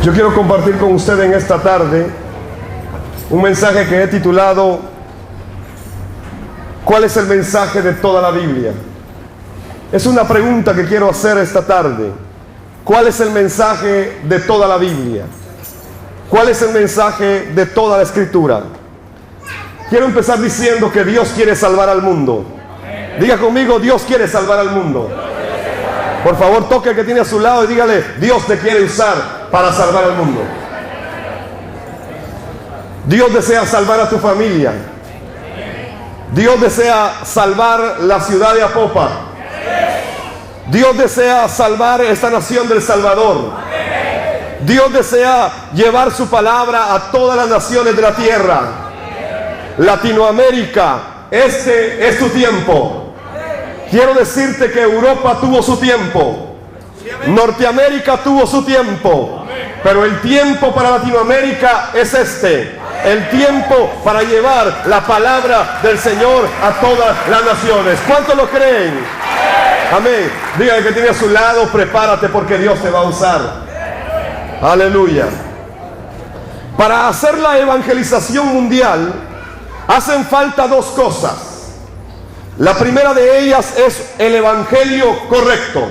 Yo quiero compartir con usted en esta tarde un mensaje que he titulado ¿cuál es el mensaje de toda la Biblia? Es una pregunta que quiero hacer esta tarde. ¿Cuál es el mensaje de toda la Biblia? ¿Cuál es el mensaje de toda la Escritura? Quiero empezar diciendo que Dios quiere salvar al mundo. Diga conmigo, Dios quiere salvar al mundo. Por favor, toque al que tiene a su lado y dígale, Dios te quiere usar para salvar al mundo. Dios desea salvar a tu familia. Dios desea salvar la ciudad de Apopa. Dios desea salvar esta nación del Salvador. Dios desea llevar su palabra a todas las naciones de la tierra. Latinoamérica, este es tu tiempo. Quiero decirte que Europa tuvo su tiempo, Norteamérica tuvo su tiempo, pero el tiempo para Latinoamérica es este. El tiempo para llevar la palabra del Señor a todas las naciones. ¿Cuántos lo creen? Amén. Dígale que tiene a su lado, prepárate porque Dios te va a usar. Aleluya. Para hacer la evangelización mundial hacen falta dos cosas. La primera de ellas es el evangelio correcto.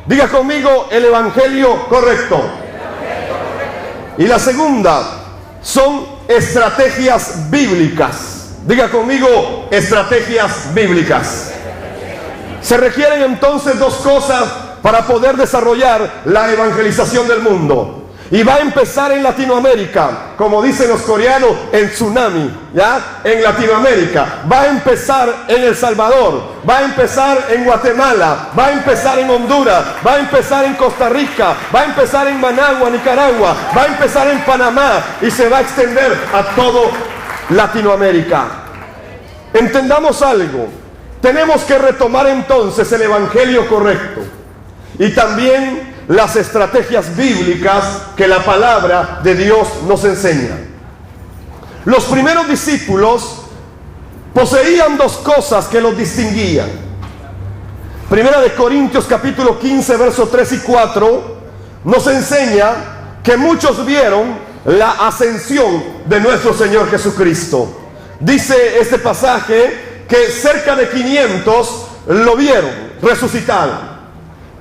Diga conmigo, el evangelio correcto. Y la segunda son estrategias bíblicas. Diga conmigo, estrategias bíblicas. Se requieren entonces dos cosas para poder desarrollar la evangelización del mundo. Y va a empezar en Latinoamérica, como dicen los coreanos, en tsunami, ¿ya? En Latinoamérica. Va a empezar en El Salvador, va a empezar en Guatemala, va a empezar en Honduras, va a empezar en Costa Rica, va a empezar en Managua, Nicaragua, va a empezar en Panamá y se va a extender a todo Latinoamérica. Entendamos algo. Tenemos que retomar entonces el evangelio correcto y también las estrategias bíblicas que la palabra de Dios nos enseña. Los primeros discípulos poseían dos cosas que los distinguían. Primera de Corintios capítulo 15 versos 3 y 4 nos enseña que muchos vieron la ascensión de nuestro Señor Jesucristo. Dice este pasaje que cerca de 500 lo vieron resucitado.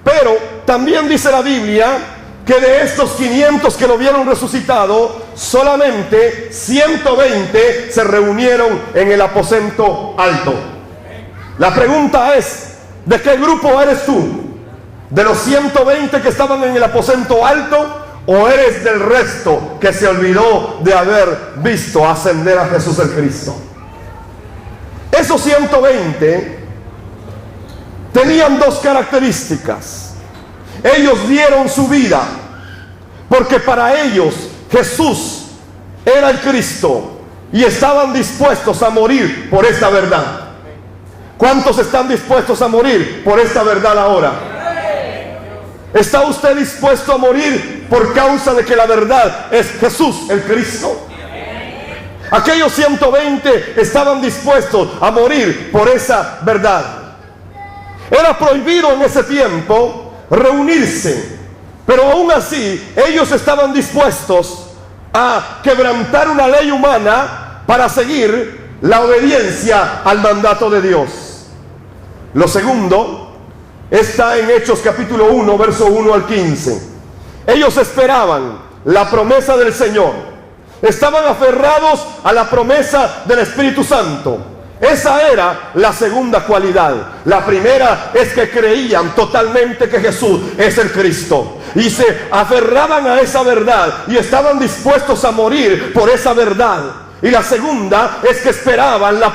Pero también dice la Biblia que de estos 500 que lo vieron resucitado, solamente 120 se reunieron en el aposento alto. La pregunta es, ¿de qué grupo eres tú? ¿De los 120 que estaban en el aposento alto? ¿O eres del resto que se olvidó de haber visto ascender a Jesús el Cristo? Esos 120 tenían dos características. Ellos dieron su vida porque para ellos Jesús era el Cristo y estaban dispuestos a morir por esta verdad. ¿Cuántos están dispuestos a morir por esta verdad ahora? ¿Está usted dispuesto a morir por causa de que la verdad es Jesús el Cristo? Aquellos 120 estaban dispuestos a morir por esa verdad. Era prohibido en ese tiempo reunirse, pero aún así ellos estaban dispuestos a quebrantar una ley humana para seguir la obediencia al mandato de Dios. Lo segundo está en Hechos capítulo 1 verso 1 al 15. Ellos esperaban la promesa del Señor, estaban aferrados a la promesa del Espíritu Santo. Esa era la segunda cualidad. La primera es que creían totalmente que Jesús es el Cristo y se aferraban a esa verdad y estaban dispuestos a morir por esa verdad. Y la segunda es que esperaban la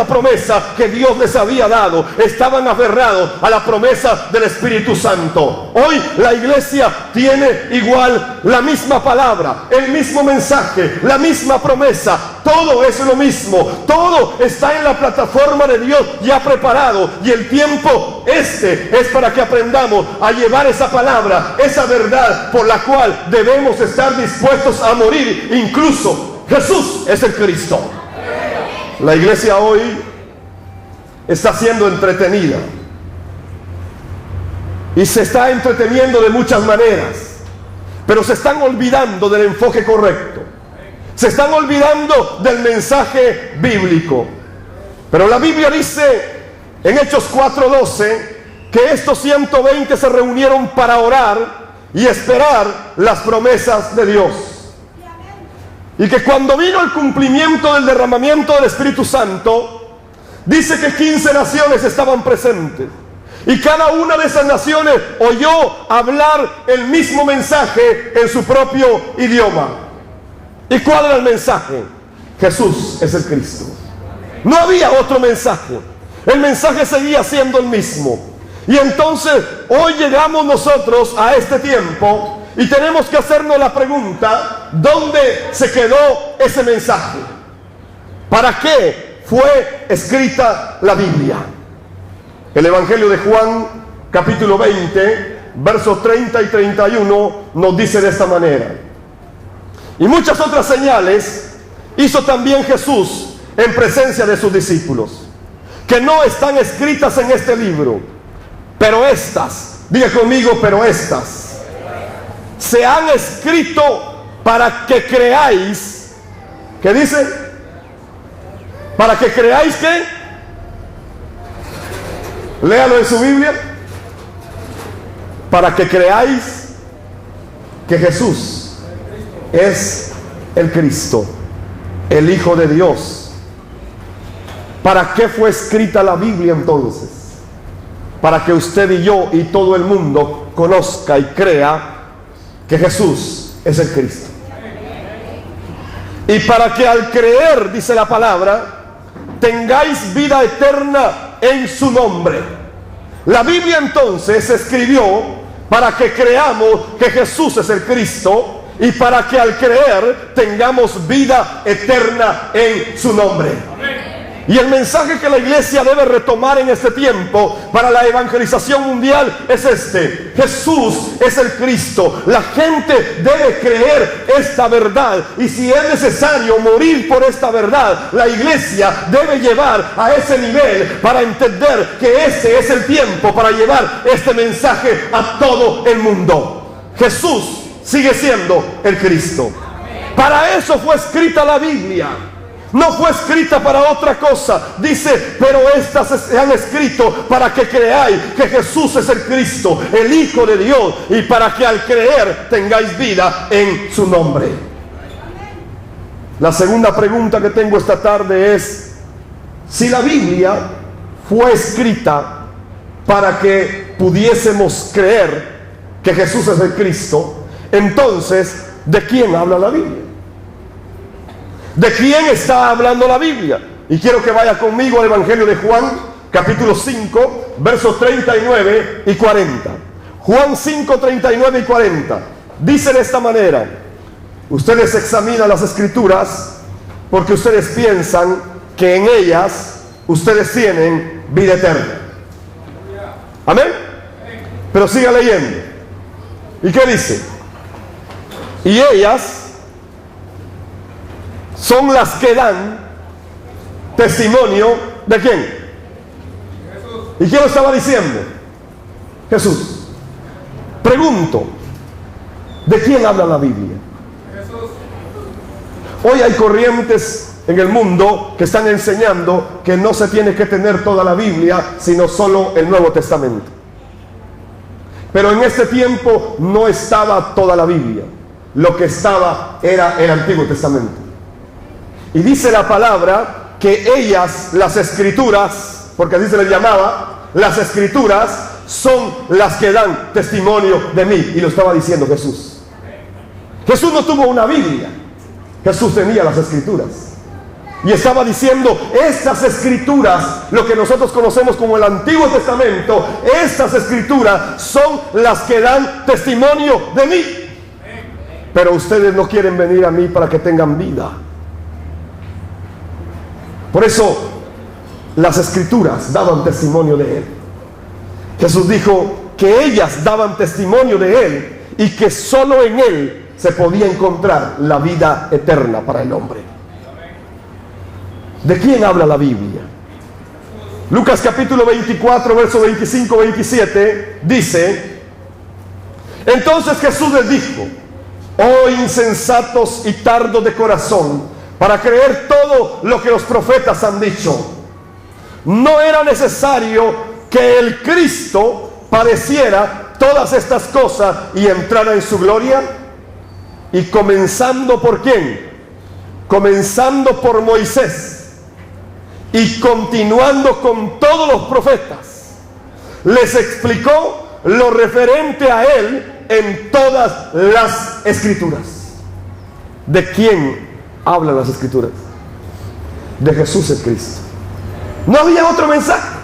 promesa que Dios les había dado. Estaban aferrados a la promesa del Espíritu Santo. Hoy la iglesia tiene igual la misma palabra, el mismo mensaje, la misma promesa. Todo es lo mismo. Todo está en la plataforma de Dios ya preparado. Y el tiempo es para que aprendamos a llevar esa palabra, esa verdad por la cual debemos estar dispuestos a morir. Incluso Jesús es el Cristo. La iglesia hoy está siendo entretenida y se está entreteniendo de muchas maneras. pero se están olvidando del enfoque correcto. Se están olvidando del mensaje bíblico. Pero la Biblia dice en Hechos 4:12 que estos 120 se reunieron para orar y esperar las promesas de Dios. Y que cuando vino el cumplimiento del derramamiento del Espíritu Santo, dice que 15 naciones estaban presentes. Y cada una de esas naciones oyó hablar el mismo mensaje en su propio idioma. ¿Y cuál era el mensaje? Jesús es el Cristo. No había otro mensaje. El mensaje seguía siendo el mismo. Y entonces hoy llegamos nosotros a este tiempo y tenemos que hacernos la pregunta: ¿dónde se quedó ese mensaje? ¿Para qué fue escrita la Biblia? El Evangelio de Juan, capítulo 20, versos 30 y 31, nos dice de esta manera: y muchas otras señales hizo también Jesús en presencia de sus discípulos, que no están escritas en este libro, pero estas, diga conmigo, pero estas, se han escrito para que creáis. ¿Qué dice? Para que creáis que, léalo en su Biblia, para que creáis que Jesús es el Cristo, el Hijo de Dios. ¿Para qué fue escrita la Biblia entonces? Para que usted y yo y todo el mundo conozca y crea que Jesús es el Cristo. Y para que al creer, dice la palabra, tengáis vida eterna en su nombre. La Biblia entonces se escribió para que creamos que Jesús es el Cristo y para que al creer tengamos vida eterna en su nombre. Y el mensaje que la iglesia debe retomar en este tiempo para la evangelización mundial es este: Jesús es el Cristo. La gente debe creer esta verdad, y si es necesario morir por esta verdad, la iglesia debe llevar a ese nivel para entender que ese es el tiempo para llevar este mensaje a todo el mundo. Jesús sigue siendo el Cristo. Para eso fue escrita la Biblia. No fue escrita para otra cosa. Dice: pero estas se han escrito para que creáis que Jesús es el Cristo, el Hijo de Dios, y para que al creer tengáis vida en su nombre. La segunda pregunta que tengo esta tarde es: si la Biblia fue escrita para que pudiésemos creer que Jesús es el Cristo, entonces, ¿de quién habla la Biblia? ¿De quién está hablando la Biblia? Y quiero que vaya conmigo al Evangelio de Juan, capítulo 5, versos 39 y 40. Juan 5, 39 y 40. Dice de esta manera: ustedes examinan las Escrituras porque ustedes piensan que en ellas ustedes tienen vida eterna. Amén. Pero siga leyendo. ¿Y qué dice? Y ellas son las que dan testimonio ¿de quién? Jesús. ¿Y quién lo estaba diciendo? Jesús. Pregunto: ¿de quién habla la Biblia? Jesús. Hoy hay corrientes en el mundo que están enseñando que no se tiene que tener toda la Biblia, sino solo el Nuevo Testamento. Pero en este tiempo no estaba toda la Biblia. Lo que estaba era el Antiguo Testamento. Y dice la palabra que ellas, las Escrituras, porque así se les llamaba, las Escrituras son las que dan testimonio de mí. Y lo estaba diciendo Jesús. Jesús no tuvo una Biblia. Jesús tenía las Escrituras. Y estaba diciendo: estas Escrituras, lo que nosotros conocemos como el Antiguo Testamento, estas Escrituras son las que dan testimonio de mí. Pero ustedes no quieren venir a mí para que tengan vida. Por eso las Escrituras daban testimonio de Él. Jesús dijo que ellas daban testimonio de Él y que solo en Él se podía encontrar la vida eterna para el hombre. ¿De quién habla la Biblia? Lucas capítulo 24, verso 25-27 dice: entonces Jesús les dijo: oh insensatos y tardos de corazón, para creer todo lo que los profetas han dicho. ¿No era necesario que el Cristo padeciera todas estas cosas y entrara en su gloria? Y comenzando por ¿quién? Comenzando por Moisés y continuando con todos los profetas, les explicó lo referente a él en todas las escrituras. ¿De quién hablan las escrituras? De Jesús el Cristo. No había otro mensaje.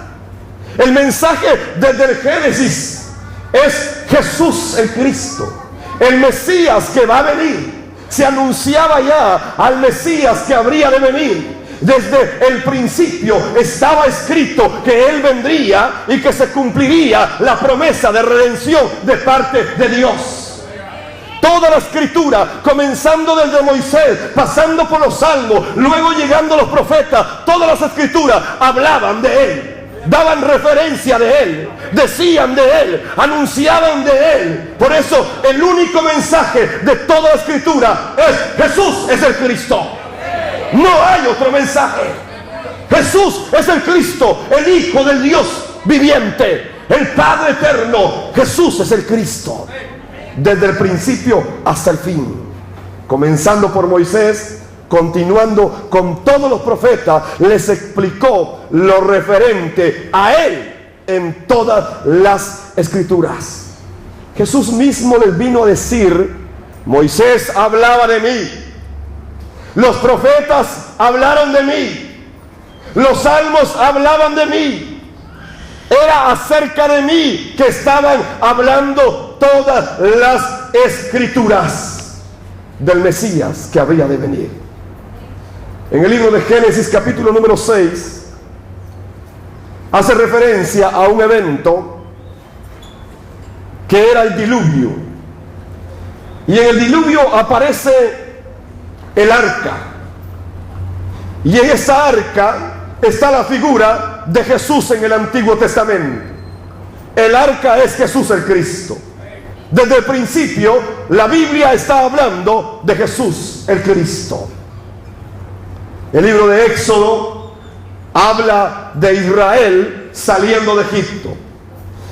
El mensaje desde el Génesis es Jesús el Cristo, el Mesías que va a venir. Se anunciaba ya al Mesías que habría de venir. Desde el principio estaba escrito que Él vendría y que se cumpliría la promesa de redención de parte de Dios. Toda la escritura, comenzando desde Moisés, pasando por los salmos, luego llegando a los profetas, todas las escrituras hablaban de Él, daban referencia de Él, decían de Él, anunciaban de Él. Por eso el único mensaje de toda la escritura es: Jesús es el Cristo. No hay otro mensaje. Jesús es el Cristo, el Hijo del Dios viviente, el Padre eterno. Jesús es el Cristo, desde el principio hasta el fin, comenzando por Moisés, continuando con todos los profetas. Les explicó lo referente a Él en todas las escrituras. Jesús mismo les vino a decir: Moisés hablaba de mí, los profetas hablaron de mí, los salmos hablaban de mí. Era acerca de mí que estaban hablando todas las escrituras del Mesías que habría de venir. En el libro de Génesis, capítulo número 6, hace referencia a un evento que era el diluvio. Y en el diluvio aparece el arca. Y en esa arca está la figura de Jesús en el Antiguo Testamento. El arca es Jesús el Cristo. Desde el principio la Biblia está hablando de Jesús el Cristo. El libro de Éxodo habla de Israel saliendo de Egipto,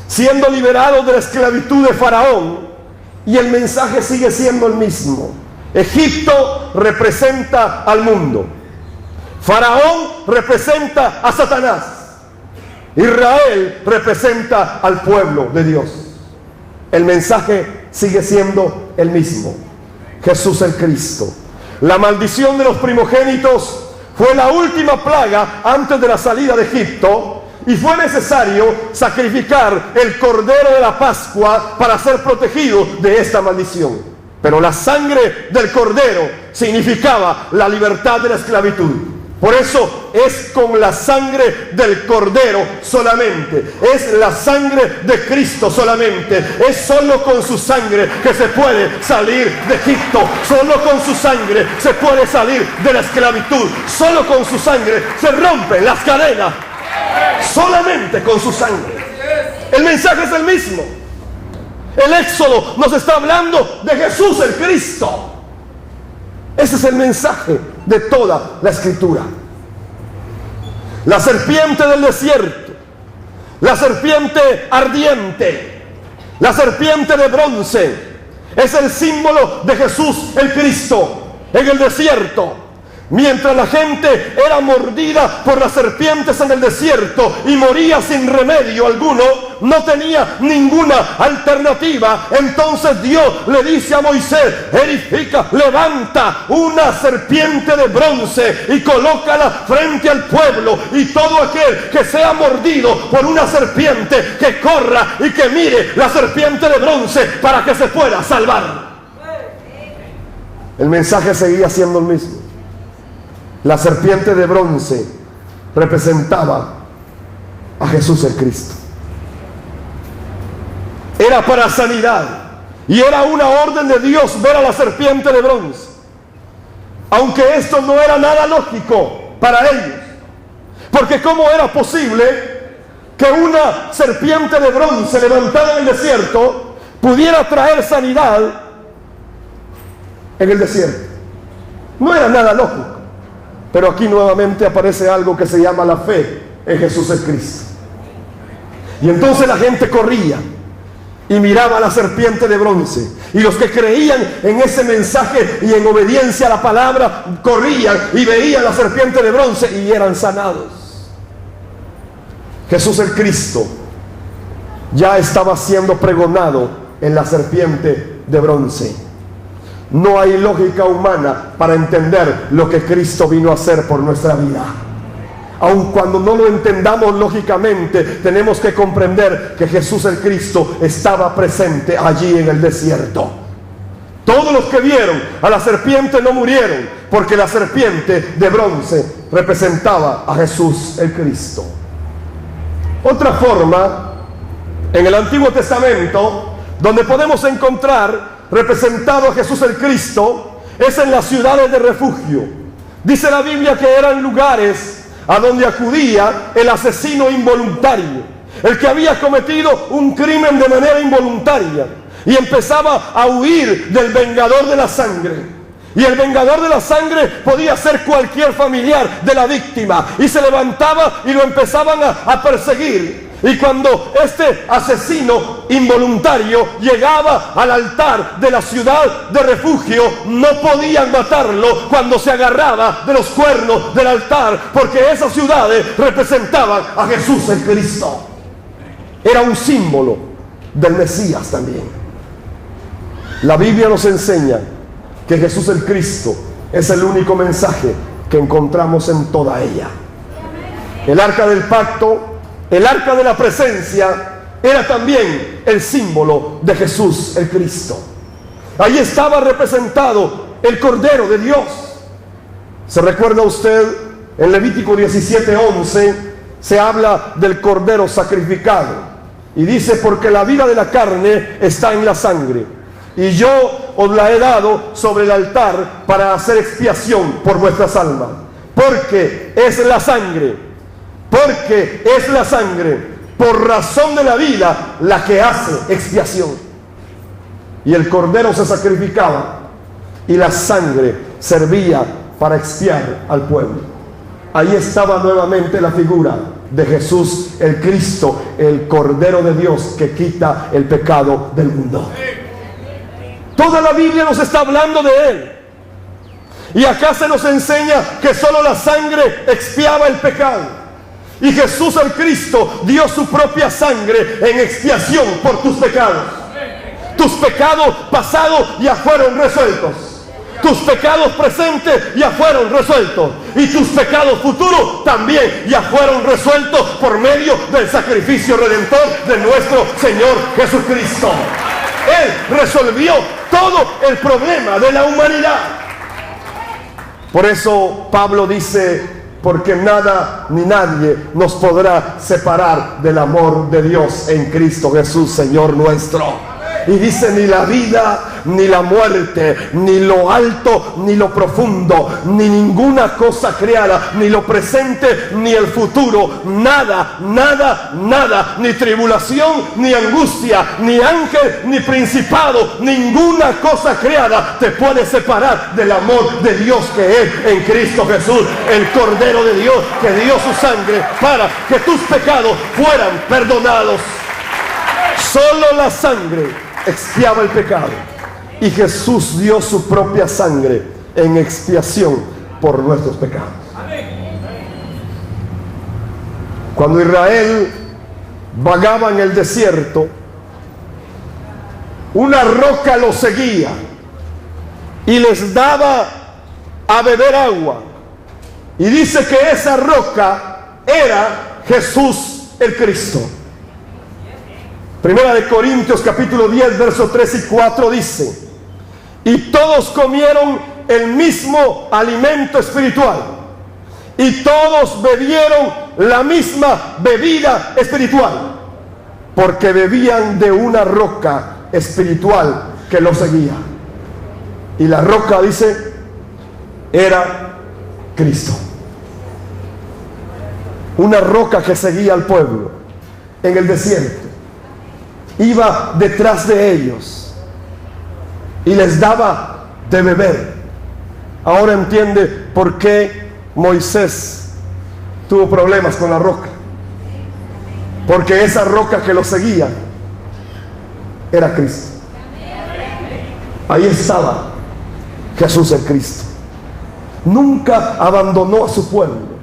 siendo liberado de la esclavitud de Faraón, y el mensaje sigue siendo el mismo. Egipto representa al mundo, Faraón representa a Satanás, Israel representa al pueblo de Dios. El mensaje sigue siendo el mismo: Jesús el Cristo. La maldición de los primogénitos fue la última plaga antes de la salida de Egipto, y fue necesario sacrificar el cordero de la Pascua para ser protegido de esta maldición. Pero la sangre del cordero significaba la libertad de la esclavitud. Por eso es con la sangre del cordero solamente, es la sangre de Cristo solamente, es solo con su sangre que se puede salir de Egipto, solo con su sangre se puede salir de la esclavitud, solo con su sangre se rompen las cadenas, solamente con su sangre. El mensaje es el mismo. El Éxodo nos está hablando de Jesús el Cristo. Ese es el mensaje de toda la escritura. La serpiente del desierto, la serpiente ardiente, la serpiente de bronce, es el símbolo de Jesús el Cristo en el desierto. Mientras la gente era mordida por las serpientes en el desierto y moría sin remedio alguno, no tenía ninguna alternativa. Entonces Dios le dice a Moisés: edifica, levanta una serpiente de bronce y colócala frente al pueblo, y todo aquel que sea mordido por una serpiente, que corra y que mire la serpiente de bronce para que se pueda salvar. El mensaje seguía siendo el mismo. La serpiente de bronce representaba a Jesús el Cristo. Era para sanidad, y era una orden de Dios ver a la serpiente de bronce, aunque esto no era nada lógico para ellos, porque ¿cómo era posible que una serpiente de bronce levantada en el desierto pudiera traer sanidad en el desierto. No era nada lógico. Pero aquí nuevamente aparece algo que se llama la fe en Jesús el Cristo. Y entonces la gente corría y miraba a la serpiente de bronce. Y los que creían en ese mensaje y en obediencia a la palabra, corrían y veían la serpiente de bronce y eran sanados. Jesús el Cristo ya estaba siendo pregonado en la serpiente de bronce. No hay lógica humana para entender lo que Cristo vino a hacer por nuestra vida. Aun cuando no lo entendamos lógicamente, tenemos que comprender que Jesús el Cristo estaba presente allí en el desierto. Todos los que vieron a la serpiente no murieron, porque la serpiente de bronce representaba a Jesús el Cristo. Otra forma, en el Antiguo Testamento, donde podemos encontrar representado a Jesús el Cristo, es en las ciudades de refugio. Dice la Biblia que eran lugares a donde acudía el asesino involuntario, el que había cometido un crimen de manera involuntaria y empezaba a huir del vengador de la sangre. Y el vengador de la sangre podía ser cualquier familiar de la víctima, y se levantaba y lo empezaban a perseguir. Y cuando este asesino involuntario llegaba al altar de la ciudad de refugio, no podían matarlo cuando se agarraba de los cuernos del altar, porque esas ciudades representaban a Jesús el Cristo. Era un símbolo del Mesías también. La Biblia nos enseña que Jesús el Cristo es el único mensaje que encontramos en toda ella. El arca del pacto, el arca de la presencia, era también el símbolo de Jesús el Cristo. Allí estaba representado el Cordero de Dios. ¿Se recuerda usted? En Levítico 17:11 se habla del Cordero sacrificado. Y dice: porque la vida de la carne está en la sangre, y yo os la he dado sobre el altar para hacer expiación por vuestras almas. Porque es la sangre, por razón de la vida, la que hace expiación. Y el cordero se sacrificaba y la sangre servía para expiar al pueblo. Ahí estaba nuevamente la figura de Jesús el Cristo, el Cordero de Dios que quita el pecado del mundo. Toda la Biblia nos está hablando de Él. Y acá se nos enseña que solo la sangre expiaba el pecado. Y Jesús el Cristo dio su propia sangre en expiación por tus pecados. Tus pecados pasados ya fueron resueltos. Tus pecados presentes ya fueron resueltos. Y tus pecados futuros también ya fueron resueltos por medio del sacrificio redentor de nuestro Señor Jesucristo. Él resolvió todo el problema de la humanidad. Por eso Pablo dice: porque nada ni nadie nos podrá separar del amor de Dios en Cristo Jesús, Señor nuestro. Y dice: ni la vida, ni la muerte, ni lo alto, ni lo profundo, ni ninguna cosa creada, ni lo presente, ni el futuro, nada, nada, nada, ni tribulación, ni angustia, ni ángel, ni principado, ninguna cosa creada te puede separar del amor de Dios que es en Cristo Jesús, el Cordero de Dios, que dio su sangre para que tus pecados fueran perdonados. Solo la sangre expiaba el pecado, y Jesús dio su propia sangre en expiación por nuestros pecados. Cuando Israel vagaba en el desierto, una roca los seguía y les daba a beber agua, y dice que esa roca era Jesús el Cristo. Primera de Corintios capítulo 10 versos 3 y 4 dice: y todos comieron el mismo alimento espiritual, y todos bebieron la misma bebida espiritual, porque bebían de una roca espiritual que los seguía. Y la roca, dice, era Cristo. Una roca que seguía al pueblo en el desierto. Iba detrás de ellos y les daba de beber. Ahora entiende por qué Moisés tuvo problemas con la roca. Porque esa roca que lo seguía era Cristo. Ahí estaba Jesús el Cristo. Nunca abandonó a su pueblo.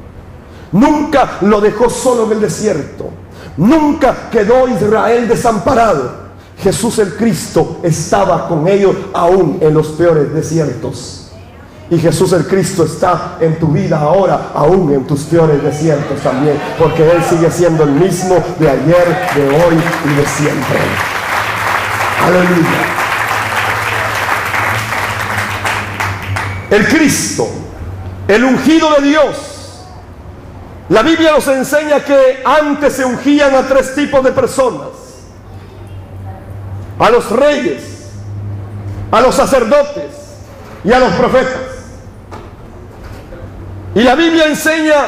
Nunca lo dejó solo en el desierto. Nunca quedó Israel desamparado. Jesús el Cristo estaba con ellos aún en los peores desiertos. Y Jesús el Cristo está en tu vida ahora, aún en tus peores desiertos también, porque Él sigue siendo el mismo de ayer, de hoy y de siempre. Aleluya. El Cristo, el ungido de Dios. La Biblia nos enseña que antes se ungían a 3 tipos de personas: a los reyes, a los sacerdotes y a los profetas. Y la Biblia enseña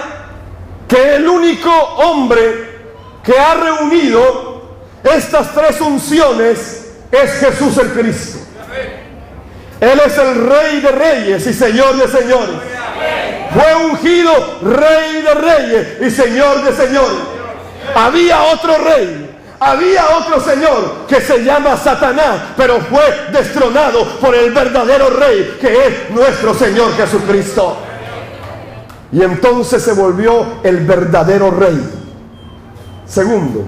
que el único hombre que ha reunido estas 3 unciones es Jesús el Cristo. Él es el Rey de Reyes y Señor de Señores. Fue ungido Rey de Reyes y Señor de Señores. Había otro rey, había otro señor que se llama Satanás, pero fue destronado por el verdadero Rey, que es nuestro Señor Jesucristo. Y entonces se volvió el verdadero Rey. Segundo,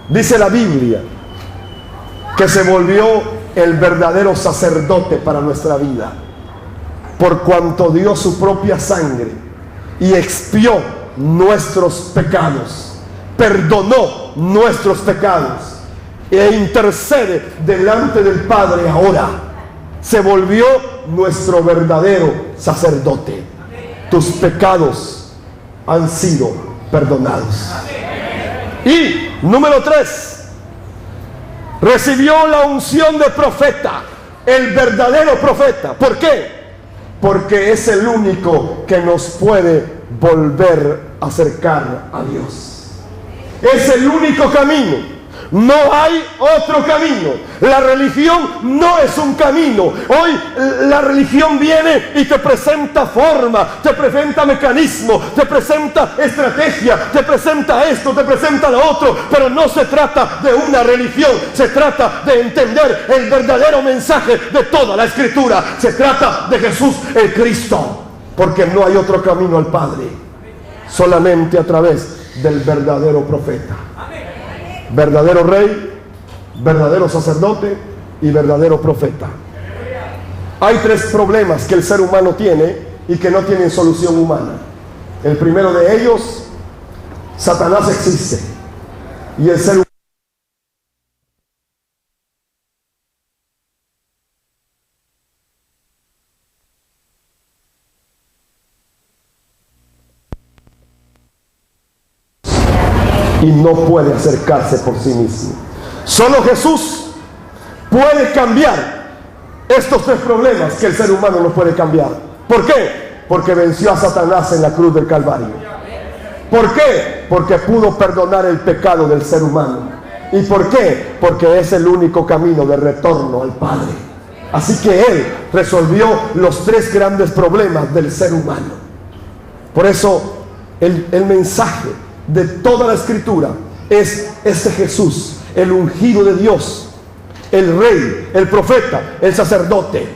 dice la Biblia que se volvió el verdadero sacerdote para nuestra vida, por cuanto dio su propia sangre y expió nuestros pecados, perdonó nuestros pecados e intercede delante del Padre ahora. Se volvió nuestro verdadero sacerdote. Tus pecados han sido perdonados. Y número 3, recibió la unción de profeta, el verdadero profeta. ¿Por qué? Porque es el único que nos puede volver a acercar a Dios. Es el único camino. No hay otro camino. La religión no es un camino. Hoy la religión viene y te presenta forma, te presenta mecanismo, te presenta estrategia, te presenta esto, te presenta lo otro. Pero no se trata de una religión. Se trata de entender el verdadero mensaje de toda la Escritura. Se trata de Jesús el Cristo. Porque no hay otro camino al Padre. Solamente a través del verdadero profeta. Verdadero rey, verdadero sacerdote y verdadero profeta. Hay 3 problemas que el ser humano tiene y que no tienen solución humana. El primero de ellos, Satanás existe y el ser humano y no puede acercarse por sí mismo. Solo Jesús puede cambiar estos 3 problemas que el ser humano no puede cambiar. ¿Por qué? Porque venció a Satanás en la cruz del Calvario. ¿Por qué? Porque pudo perdonar el pecado del ser humano. ¿Y por qué? Porque es el único camino de retorno al Padre. Así que Él resolvió los 3 grandes problemas del ser humano. Por eso el mensaje de toda la Escritura es este Jesús, el ungido de Dios, el Rey, el profeta, el sacerdote.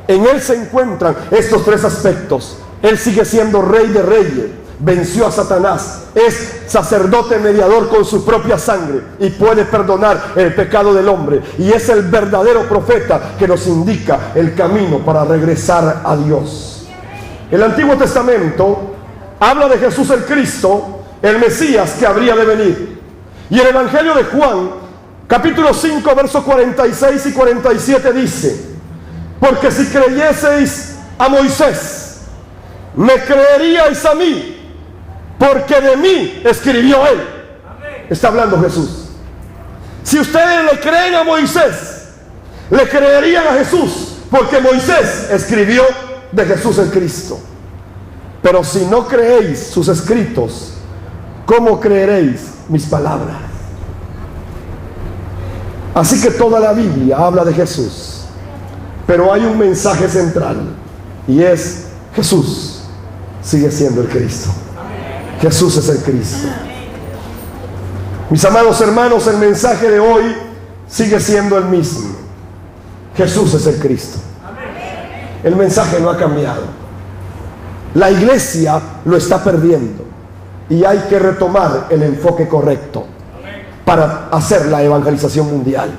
En Él se encuentran estos 3 aspectos. Él sigue siendo Rey de Reyes, venció a Satanás, es sacerdote mediador con su propia sangre y puede perdonar el pecado del hombre, y es el verdadero profeta que nos indica el camino para regresar a Dios. El Antiguo Testamento habla de Jesús el Cristo, el Mesías que habría de venir. Y el Evangelio de Juan, capítulo 5, versos 46 y 47 dice: porque si creyeseis a Moisés, me creeríais a mí, porque de mí escribió él. Está hablando Jesús. Si ustedes le creen a Moisés, le creerían a Jesús, porque Moisés escribió de Jesús el Cristo. Pero si no creéis sus escritos, ¿cómo creeréis mis palabras? Así que toda la Biblia habla de Jesús. Pero hay un mensaje central, y es: Jesús sigue siendo el Cristo. Jesús es el Cristo. Mis amados hermanos, el mensaje de hoy sigue siendo el mismo. Jesús es el Cristo. El mensaje no ha cambiado. La iglesia lo está perdiendo, y hay que retomar el enfoque correcto para hacer la evangelización mundial.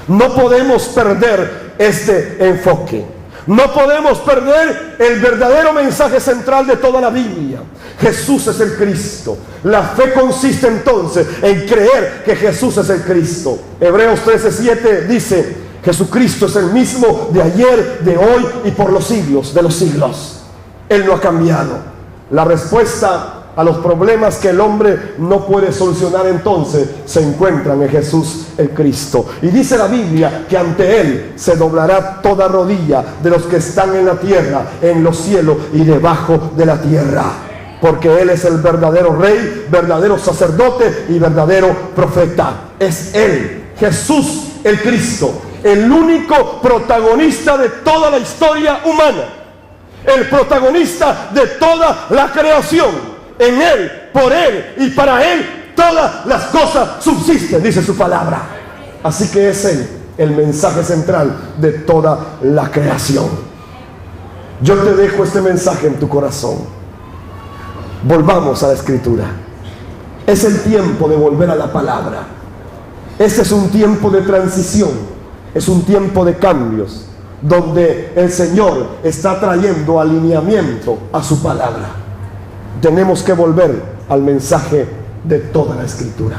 No podemos perder este enfoque. No podemos perder el verdadero mensaje central de toda la Biblia. Jesús es el Cristo. La fe consiste entonces en creer que Jesús es el Cristo. Hebreos 13:7 dice: Jesucristo es el mismo de ayer, de hoy y por los siglos de los siglos. Él no ha cambiado. La respuesta a los problemas que el hombre no puede solucionar entonces se encuentran en Jesús el Cristo. Y dice la Biblia que ante Él se doblará toda rodilla de los que están en la tierra, en los cielos y debajo de la tierra. Porque Él es el verdadero Rey, verdadero sacerdote y verdadero profeta. Es Él, Jesús el Cristo, el único protagonista de toda la historia humana, el protagonista de toda la creación. En Él, por Él y para Él todas las cosas subsisten, dice su palabra. Así que es Él el mensaje central de toda la creación. Yo te dejo este mensaje en tu corazón. Volvamos a la Escritura. Es el tiempo de volver a la palabra. Este es un tiempo de transición, es un tiempo de cambios, donde el Señor está trayendo alineamiento a su palabra. Tenemos que volver al mensaje de toda la Escritura.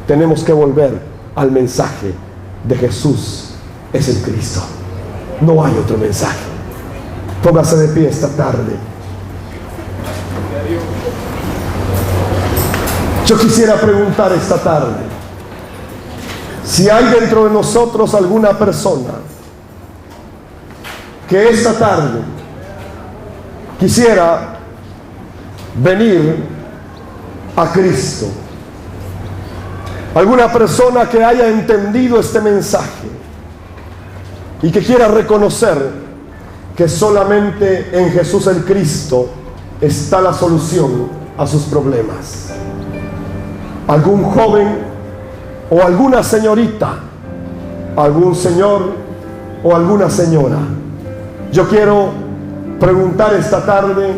Tenemos que volver al mensaje de Jesús es el Cristo. No hay otro mensaje. Póngase de pie esta tarde. Yo quisiera preguntar esta tarde si hay dentro de nosotros alguna persona que esta tarde quisiera venir a Cristo. Alguna persona que haya entendido este mensaje y que quiera reconocer que solamente en Jesús el Cristo está la solución a sus problemas. Algún joven o alguna señorita, algún señor o alguna señora. Yo quiero preguntar esta tarde: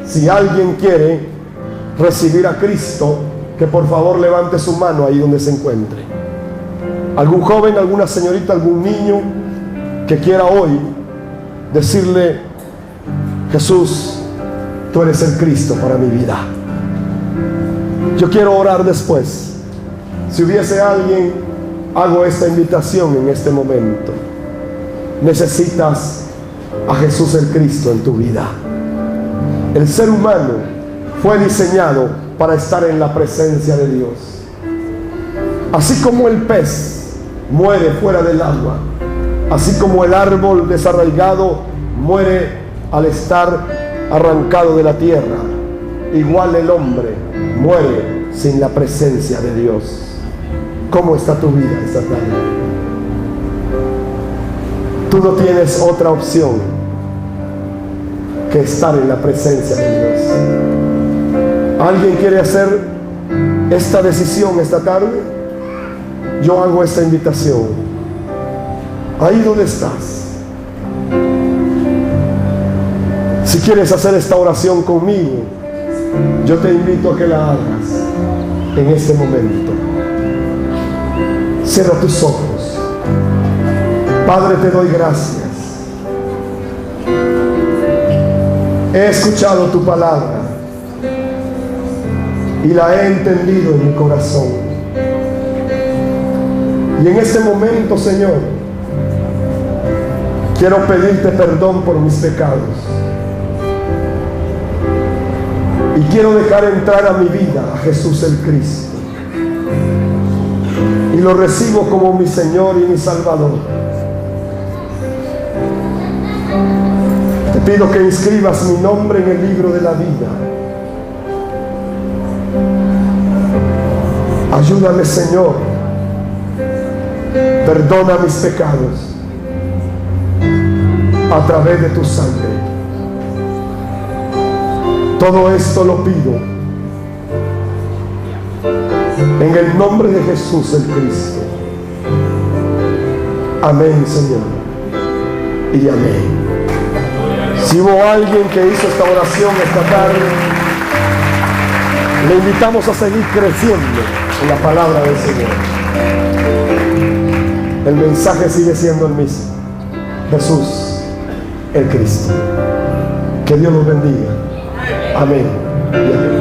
si alguien quiere recibir a Cristo, que por favor levante su mano ahí donde se encuentre. Algún joven, alguna señorita, algún niño que quiera hoy decirle: Jesús, tú eres el Cristo para mi vida. Yo quiero orar después. Si hubiese alguien, hago esta invitación en este momento. Necesitas a Jesús el Cristo en tu vida. El ser humano fue diseñado para estar en la presencia de Dios. Así como el pez muere fuera del agua, así como el árbol desarraigado muere al estar arrancado de la tierra, igual el hombre muere sin la presencia de Dios. ¿Cómo está tu vida esta tarde? Tú no tienes otra opción que estar en la presencia de Dios. ¿Alguien quiere hacer esta decisión esta tarde? Yo hago esta invitación. Ahí donde estás, si quieres hacer esta oración conmigo, yo te invito a que la hagas en este momento. Cierra tus ojos. Padre, te doy gracias. He escuchado tu palabra y la he entendido en mi corazón. Y en este momento, Señor, quiero pedirte perdón por mis pecados. Y quiero dejar entrar a mi vida a Jesús el Cristo. Y lo recibo como mi Señor y mi Salvador. Te pido que inscribas mi nombre en el libro de la vida. Ayúdame, Señor. Perdona mis pecados. a través de tu sangre. Todo esto lo pido en el nombre de Jesús el Cristo. Amén, Señor, y amén. Si hubo alguien que hizo esta oración esta tarde, le invitamos a seguir creciendo en la palabra del Señor. El mensaje sigue siendo el mismo: Jesús el Cristo. Que Dios los bendiga. Amén y amén.